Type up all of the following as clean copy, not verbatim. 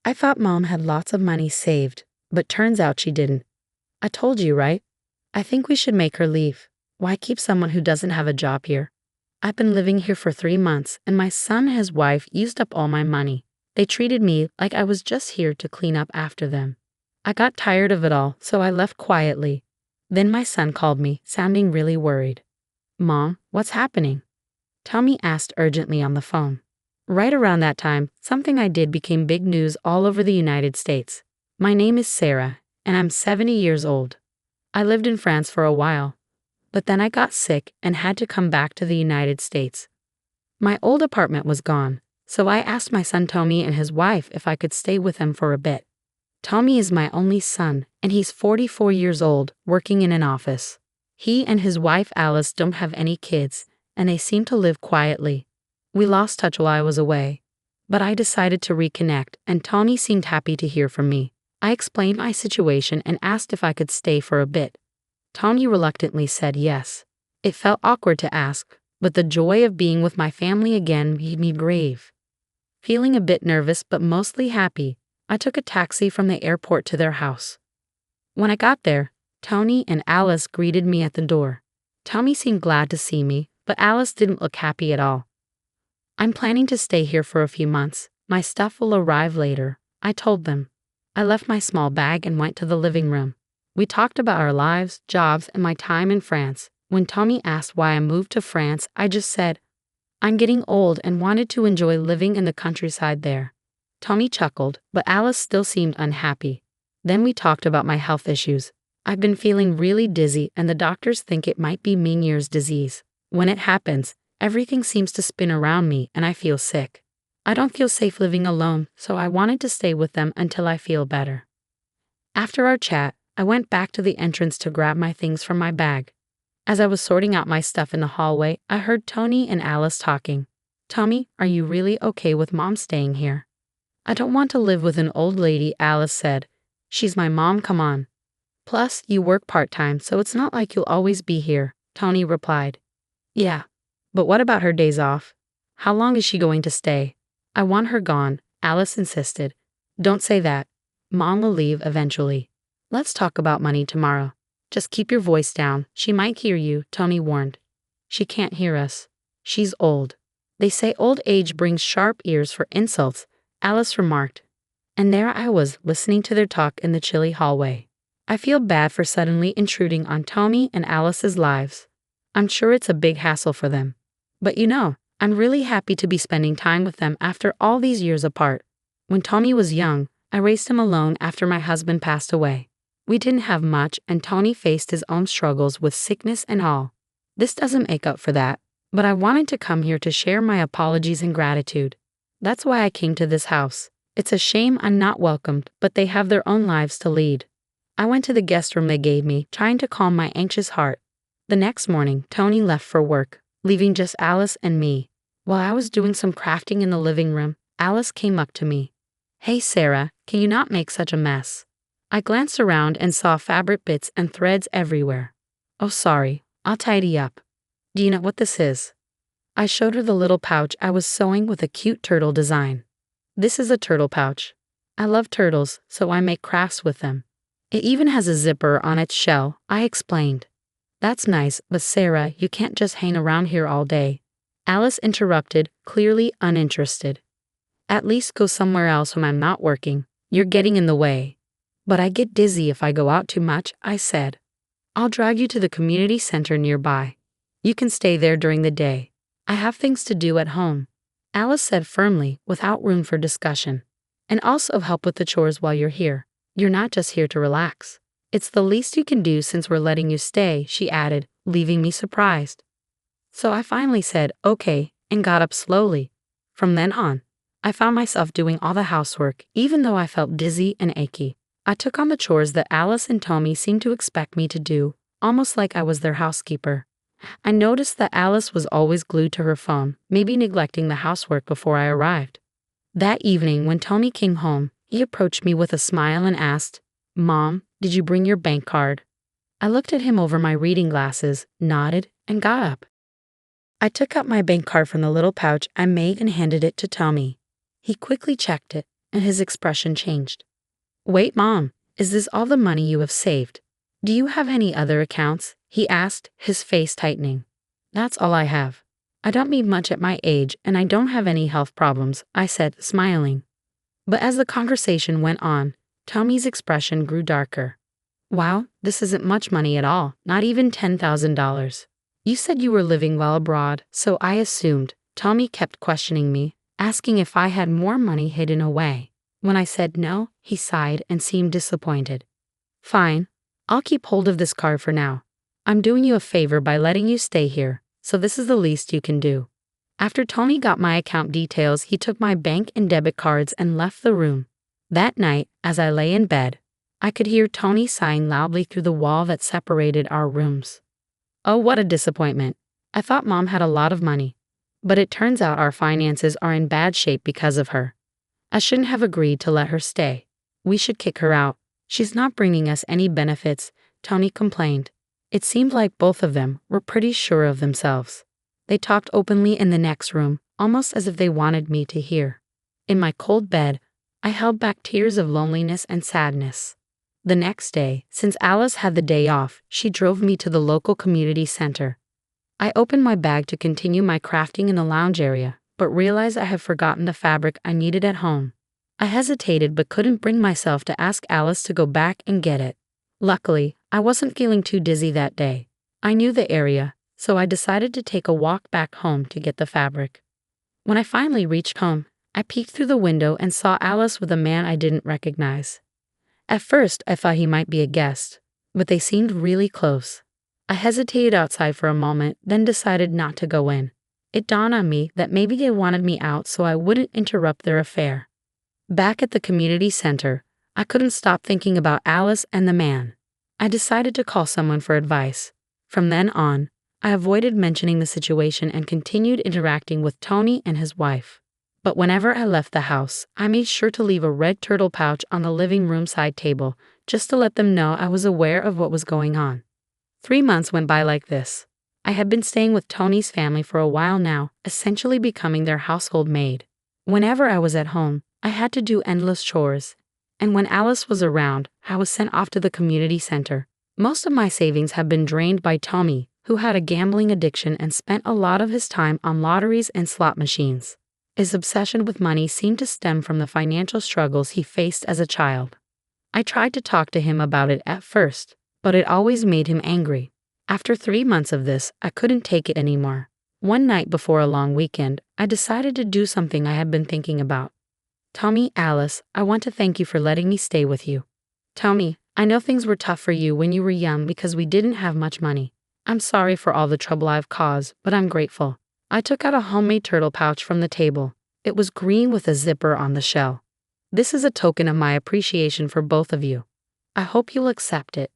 I thought Mom had lots of money saved, but turns out she didn't. I told you, right? I think we should make her leave. Why keep someone who doesn't have a job here? I've been living here for 3 months, and my son and his wife used up all my money. They treated me like I was just here to clean up after them. I got tired of it all, so I left quietly. Then my son called me, sounding really worried. Mom, what's happening? Tommy asked urgently on the phone. Right around that time, something I did became big news all over the United States. My name is Sarah, and I'm 70 years old. I lived in France for a while, but then I got sick and had to come back to the United States. My old apartment was gone, so I asked my son Tommy and his wife if I could stay with them for a bit. Tommy is my only son, and he's 44 years old, working in an office. He and his wife Alice don't have any kids, and they seem to live quietly. We lost touch while I was away, but I decided to reconnect, and Tommy seemed happy to hear from me. I explained my situation and asked if I could stay for a bit. Tommy reluctantly said yes. It felt awkward to ask, but the joy of being with my family again made me brave. Feeling a bit nervous but mostly happy, I took a taxi from the airport to their house. When I got there, Tony and Alice greeted me at the door. Tommy seemed glad to see me, but Alice didn't look happy at all. I'm planning to stay here for a few months. My stuff will arrive later, I told them. I left my small bag and went to the living room. We talked about our lives, jobs, and my time in France. When Tommy asked why I moved to France, I just said, I'm getting old and wanted to enjoy living in the countryside there. Tommy chuckled, but Alice still seemed unhappy. Then we talked about my health issues. I've been feeling really dizzy and the doctors think it might be Meniere's disease. When it happens, everything seems to spin around me and I feel sick. I don't feel safe living alone, so I wanted to stay with them until I feel better. After our chat, I went back to the entrance to grab my things from my bag. As I was sorting out my stuff in the hallway, I heard Tony and Alice talking. Tommy, are you really okay with Mom staying here? I don't want to live with an old lady, Alice said. She's my mom, come on. Plus, you work part-time, so it's not like you'll always be here, Tony replied. Yeah, but what about her days off? How long is she going to stay? I want her gone, Alice insisted. Don't say that. Mom will leave eventually. Let's talk about money tomorrow. Just keep your voice down. She might hear you, Tony warned. She can't hear us. She's old. They say old age brings sharp ears for insults, Alice remarked. And there I was, listening to their talk in the chilly hallway. I feel bad for suddenly intruding on Tommy and Alice's lives. I'm sure it's a big hassle for them. But I'm really happy to be spending time with them after all these years apart. When Tommy was young, I raised him alone after my husband passed away. We didn't have much, and Tony faced his own struggles with sickness and all. This doesn't make up for that, but I wanted to come here to share my apologies and gratitude. That's why I came to this house. It's a shame I'm not welcomed, but they have their own lives to lead. I went to the guest room they gave me, trying to calm my anxious heart. The next morning, Tony left for work, leaving just Alice and me. While I was doing some crafting in the living room, Alice came up to me. Hey Sarah, can you not make such a mess? I glanced around and saw fabric bits and threads everywhere. Oh sorry, I'll tidy up. Do you know what this is? I showed her the little pouch I was sewing with a cute turtle design. This is a turtle pouch. I love turtles, so I make crafts with them. It even has a zipper on its shell, I explained. That's nice, but Sarah, you can't just hang around here all day. Alice interrupted, clearly uninterested. At least go somewhere else when I'm not working. You're getting in the way. But I get dizzy if I go out too much, I said. I'll drag you to the community center nearby. You can stay there during the day. I have things to do at home, Alice said firmly, without room for discussion. And also help with the chores while you're here. You're not just here to relax. It's the least you can do since we're letting you stay, she added, leaving me surprised. So I finally said, okay, and got up slowly. From then on, I found myself doing all the housework, even though I felt dizzy and achy. I took on the chores that Alice and Tommy seemed to expect me to do, almost like I was their housekeeper. I noticed that Alice was always glued to her phone, maybe neglecting the housework before I arrived. That evening, when Tommy came home, he approached me with a smile and asked, Mom, did you bring your bank card? I looked at him over my reading glasses, nodded, and got up. I took out my bank card from the little pouch I made and handed it to Tommy. He quickly checked it, and his expression changed. Wait, Mom, is this all the money you have saved? Do you have any other accounts? He asked, his face tightening. That's all I have. I don't need much at my age and I don't have any health problems, I said, smiling. But as the conversation went on, Tommy's expression grew darker. Wow, this isn't much money at all, not even $10,000. You said you were living well abroad, so I assumed. Tommy kept questioning me, asking if I had more money hidden away. When I said no, he sighed and seemed disappointed. Fine, I'll keep hold of this card for now. I'm doing you a favor by letting you stay here, so this is the least you can do. After Tony got my account details, he took my bank and debit cards and left the room. That night, as I lay in bed, I could hear Tony sighing loudly through the wall that separated our rooms. Oh, what a disappointment. I thought Mom had a lot of money. But it turns out our finances are in bad shape because of her. I shouldn't have agreed to let her stay. We should kick her out. She's not bringing us any benefits, Tony complained. It seemed like both of them were pretty sure of themselves. They talked openly in the next room, almost as if they wanted me to hear. In my cold bed, I held back tears of loneliness and sadness. The next day, since Alice had the day off, she drove me to the local community center. I opened my bag to continue my crafting in the lounge area, but realized I had forgotten the fabric I needed at home. I hesitated but couldn't bring myself to ask Alice to go back and get it. Luckily, I wasn't feeling too dizzy that day. I knew the area, so I decided to take a walk back home to get the fabric. When I finally reached home, I peeked through the window and saw Alice with a man I didn't recognize. At first, I thought he might be a guest, but they seemed really close. I hesitated outside for a moment, then decided not to go in. It dawned on me that maybe they wanted me out so I wouldn't interrupt their affair. Back at the community center, I couldn't stop thinking about Alice and the man. I decided to call someone for advice. From then on, I avoided mentioning the situation and continued interacting with Tony and his wife. But whenever I left the house, I made sure to leave a red turtle pouch on the living room side table, just to let them know I was aware of what was going on. 3 months went by like this. I had been staying with Tony's family for a while now, essentially becoming their household maid. Whenever I was at home, I had to do endless chores. And when Alice was around, I was sent off to the community center. Most of my savings had been drained by Tommy, who had a gambling addiction and spent a lot of his time on lotteries and slot machines. His obsession with money seemed to stem from the financial struggles he faced as a child. I tried to talk to him about it at first, but it always made him angry. After 3 months of this, I couldn't take it anymore. One night before a long weekend, I decided to do something I had been thinking about. Tommy, Alice, I want to thank you for letting me stay with you. Tommy, I know things were tough for you when you were young because we didn't have much money. I'm sorry for all the trouble I've caused, but I'm grateful. I took out a homemade turtle pouch from the table. It was green with a zipper on the shell. This is a token of my appreciation for both of you. I hope you'll accept it.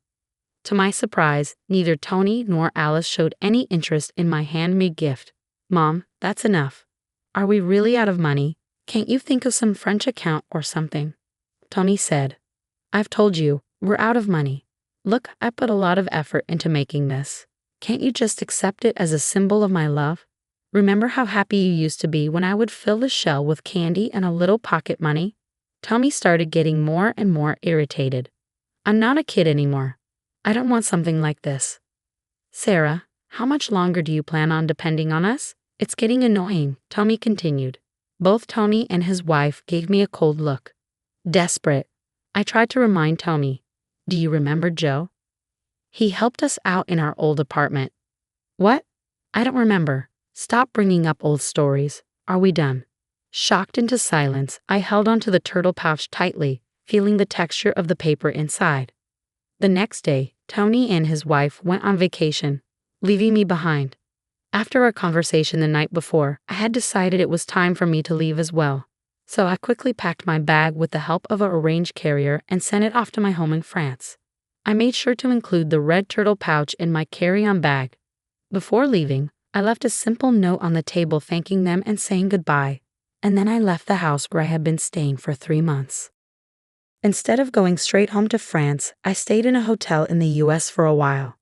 To my surprise, neither Tony nor Alice showed any interest in my handmade gift. Mom, that's enough. Are we really out of money? Can't you think of some French account or something? Tony said. I've told you, we're out of money. Look, I put a lot of effort into making this. Can't you just accept it as a symbol of my love? Remember how happy you used to be when I would fill the shell with candy and a little pocket money? Tommy started getting more and more irritated. I'm not a kid anymore. I don't want something like this. Sarah, how much longer do you plan on depending on us? It's getting annoying, Tommy continued. Both Tony and his wife gave me a cold look. Desperate, I tried to remind Tommy. Do you remember Joe? He helped us out in our old apartment. What? I don't remember. Stop bringing up old stories. Are we done? Shocked into silence, I held onto the turtle pouch tightly, feeling the texture of the paper inside. The next day, Tony and his wife went on vacation, leaving me behind. After our conversation the night before, I had decided it was time for me to leave as well. So I quickly packed my bag with the help of an arranged carrier and sent it off to my home in France. I made sure to include the red turtle pouch in my carry-on bag. Before leaving, I left a simple note on the table thanking them and saying goodbye, and then I left the house where I had been staying for 3 months. Instead of going straight home to France, I stayed in a hotel in the US for a while.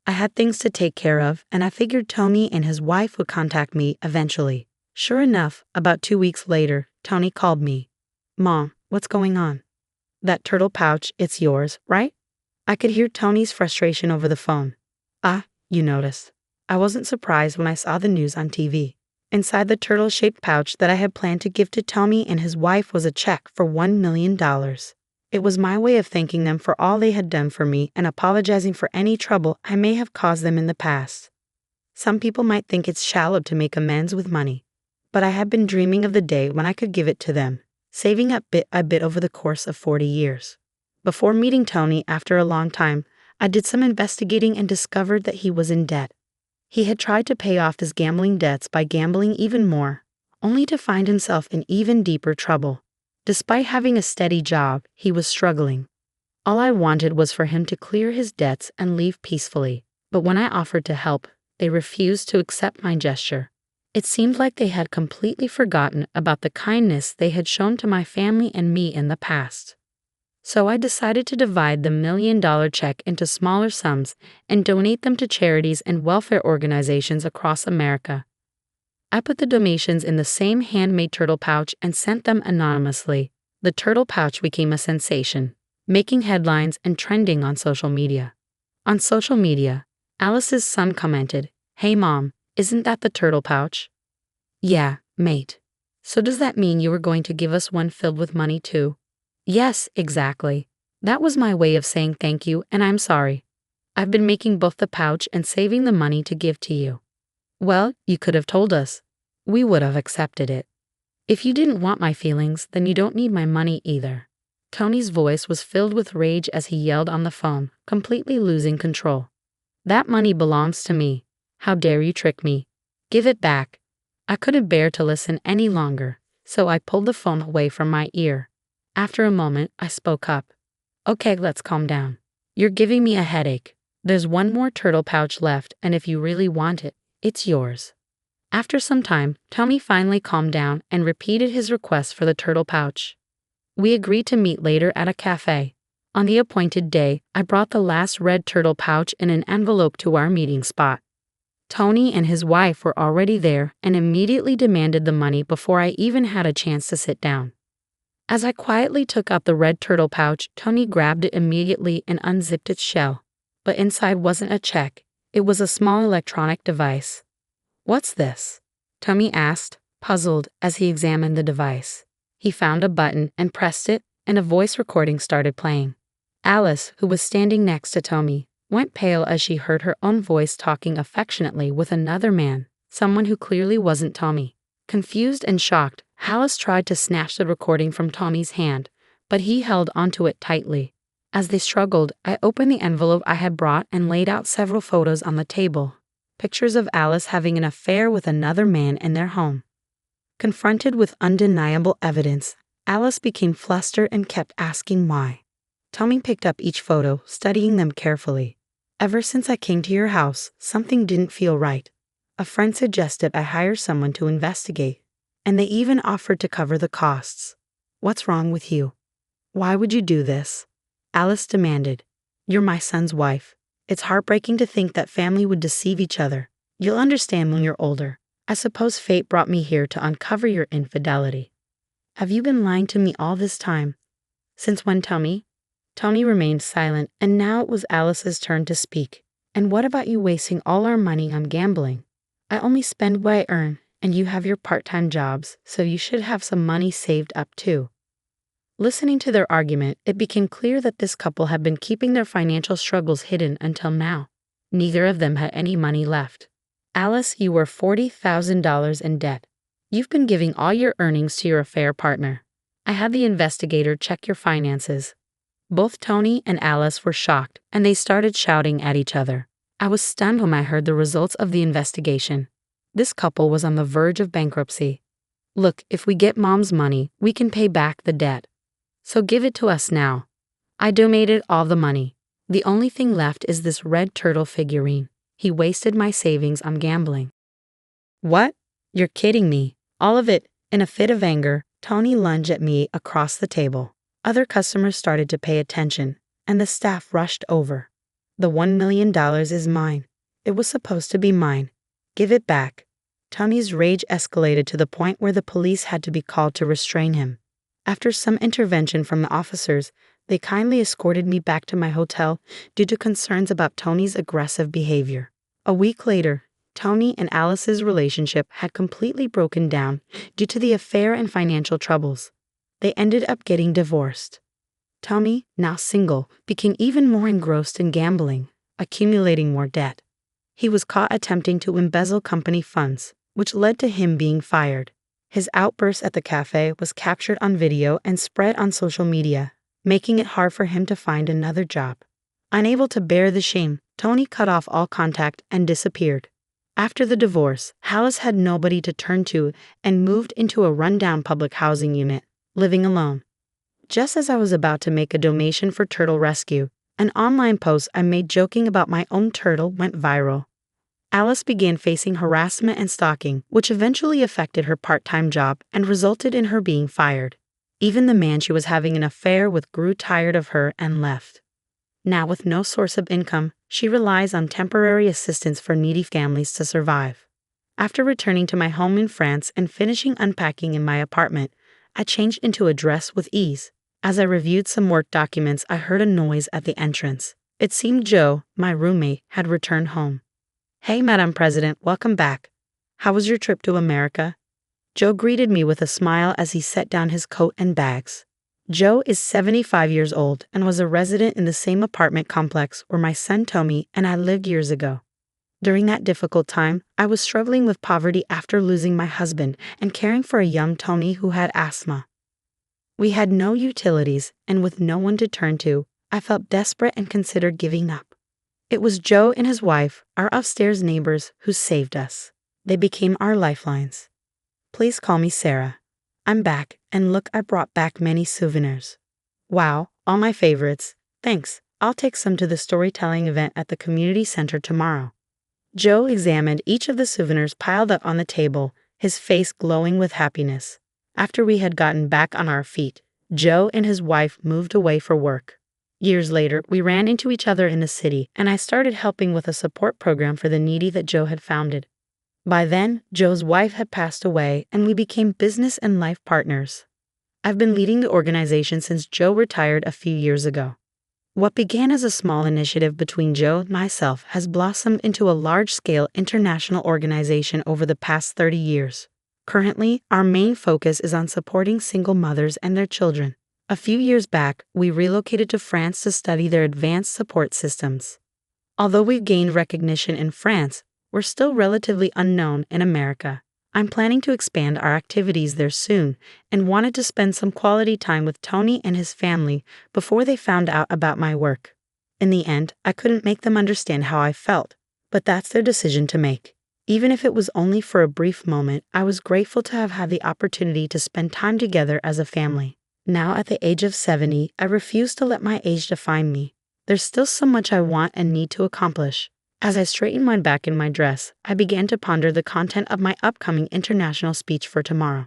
I had things to take care of, and I figured Tony and his wife would contact me eventually. Sure enough, about 2 weeks later, Tony called me. Mom, What's going on? That turtle pouch, it's yours, right? I could hear Tony's frustration over the phone. Ah, you noticed. I wasn't surprised when I saw the news on TV. Inside the turtle-shaped pouch that I had planned to give to Tony and his wife was a check for $1 million. It was my way of thanking them for all they had done for me and apologizing for any trouble I may have caused them in the past. Some people might think it's shallow to make amends with money, but I had been dreaming of the day when I could give it to them, saving up bit by bit over the course of 40 years. Before meeting Tony after a long time, I did some investigating and discovered that he was in debt. He had tried to pay off his gambling debts by gambling even more, only to find himself in even deeper trouble. Despite having a steady job, he was struggling. All I wanted was for him to clear his debts and leave peacefully, but when I offered to help, they refused to accept my gesture. It seemed like they had completely forgotten about the kindness they had shown to my family and me in the past. So I decided to divide the $1 million check into smaller sums and donate them to charities and welfare organizations across America. I put the donations in the same handmade turtle pouch and sent them anonymously. The turtle pouch became a sensation, making headlines and trending on social media. On social media, Alice's son commented, "Hey mom, isn't that the turtle pouch?" "Yeah, mate. So does that mean you were going to give us one filled with money too?" "Yes, exactly. That was my way of saying thank you and I'm sorry. I've been making both the pouch and saving the money to give to you." "Well, you could have told us. We would have accepted it. If you didn't want my feelings, then you don't need my money either." Tony's voice was filled with rage as he yelled on the phone, completely losing control. "That money belongs to me. How dare you trick me? Give it back." I couldn't bear to listen any longer, so I pulled the phone away from my ear. After a moment, I spoke up. "Okay, let's calm down. You're giving me a headache. There's one more turtle pouch left, and if you really want it, it's yours." After some time, Tony finally calmed down and repeated his request for the turtle pouch. We agreed to meet later at a cafe. On the appointed day, I brought the last red turtle pouch in an envelope to our meeting spot. Tony and his wife were already there and immediately demanded the money before I even had a chance to sit down. As I quietly took out the red turtle pouch, Tony grabbed it immediately and unzipped its shell. But inside wasn't a check, it was a small electronic device. "What's this?" Tony asked, puzzled as he examined the device. He found a button and pressed it, and a voice recording started playing. Alice, who was standing next to Tony, went pale as she heard her own voice talking affectionately with another man, someone who clearly wasn't Tommy. Confused and shocked, Alice tried to snatch the recording from Tommy's hand, but he held onto it tightly. As they struggled, I opened the envelope I had brought and laid out several photos on the table. Pictures of Alice having an affair with another man in their home. Confronted with undeniable evidence, Alice became flustered and kept asking why. Tommy picked up each photo, studying them carefully. "Ever since I came to your house, something didn't feel right. A friend suggested I hire someone to investigate, and they even offered to cover the costs. What's wrong with you? Why would you do this?" Alice demanded. "You're my son's wife. It's heartbreaking to think that family would deceive each other. You'll understand when you're older. I suppose fate brought me here to uncover your infidelity." "Have you been lying to me all this time? Since when, Tommy?" Tony remained silent, and now it was Alice's turn to speak. "And what about you wasting all our money on gambling? I only spend what I earn, and you have your part-time jobs, so you should have some money saved up too." Listening to their argument, it became clear that this couple had been keeping their financial struggles hidden until now. Neither of them had any money left. "Alice, you were $40,000 in debt. You've been giving all your earnings to your affair partner. I had the investigator check your finances." Both Tony and Alice were shocked, and they started shouting at each other. I was stunned when I heard the results of the investigation. This couple was on the verge of bankruptcy. "Look, if we get Mom's money, we can pay back the debt. So give it to us now." I donated all the money. The only thing left is this red turtle figurine. He wasted my savings on gambling. "What? You're kidding me. All of it." In a fit of anger, Tony lunged at me across the table. Other customers started to pay attention, and the staff rushed over. "The $1 million is mine. It was supposed to be mine. Give it back." Tony's rage escalated to the point where the police had to be called to restrain him. After some intervention from the officers, they kindly escorted me back to my hotel due to concerns about Tony's aggressive behavior. A week later, Tony and Alice's relationship had completely broken down due to the affair and financial troubles. They ended up getting divorced. Tony, now single, became even more engrossed in gambling, accumulating more debt. He was caught attempting to embezzle company funds, which led to him being fired. His outburst at the cafe was captured on video and spread on social media, making it hard for him to find another job. Unable to bear the shame, Tony cut off all contact and disappeared. After the divorce, Alice had nobody to turn to and moved into a rundown public housing unit, living alone. Just as I was about to make a donation for turtle rescue, an online post I made joking about my own turtle went viral. Alice began facing harassment and stalking, which eventually affected her part-time job and resulted in her being fired. Even the man she was having an affair with grew tired of her and left. Now, with no source of income, she relies on temporary assistance for needy families to survive. After returning to my home in France and finishing unpacking in my apartment, I changed into a dress with ease. As I reviewed some work documents, I heard a noise at the entrance. It seemed Joe, my roommate, had returned home. "Hey, Madam President, welcome back. How was your trip to America?" Joe greeted me with a smile as he set down his coat and bags. Joe is 75 years old and was a resident in the same apartment complex where my son Tommy and I lived years ago. During that difficult time, I was struggling with poverty after losing my husband and caring for a young Tony who had asthma. We had no utilities, and with no one to turn to, I felt desperate and considered giving up. It was Joe and his wife, our upstairs neighbors, who saved us. They became our lifelines. Please call me Sarah. I'm back, and look, I brought back many souvenirs. Wow, all my favorites. Thanks, I'll take some to the storytelling event at the community center tomorrow. Joe examined each of the souvenirs piled up on the table, his face glowing with happiness. After we had gotten back on our feet, Joe and his wife moved away for work. Years later, we ran into each other in the city, and I started helping with a support program for the needy that Joe had founded. By then, Joe's wife had passed away, and we became business and life partners. I've been leading the organization since Joe retired a few years ago. What began as a small initiative between Joe and myself has blossomed into a large-scale international organization over the past 30 years. Currently, our main focus is on supporting single mothers and their children. A few years back, we relocated to France to study their advanced support systems. Although we've gained recognition in France, we're still relatively unknown in America. I'm planning to expand our activities there soon and wanted to spend some quality time with Tony and his family before they found out about my work. In the end, I couldn't make them understand how I felt, but that's their decision to make. Even if it was only for a brief moment, I was grateful to have had the opportunity to spend time together as a family. Now at the age of 70, I refuse to let my age define me. There's still so much I want and need to accomplish. As I straightened my back in my dress, I began to ponder the content of my upcoming international speech for tomorrow.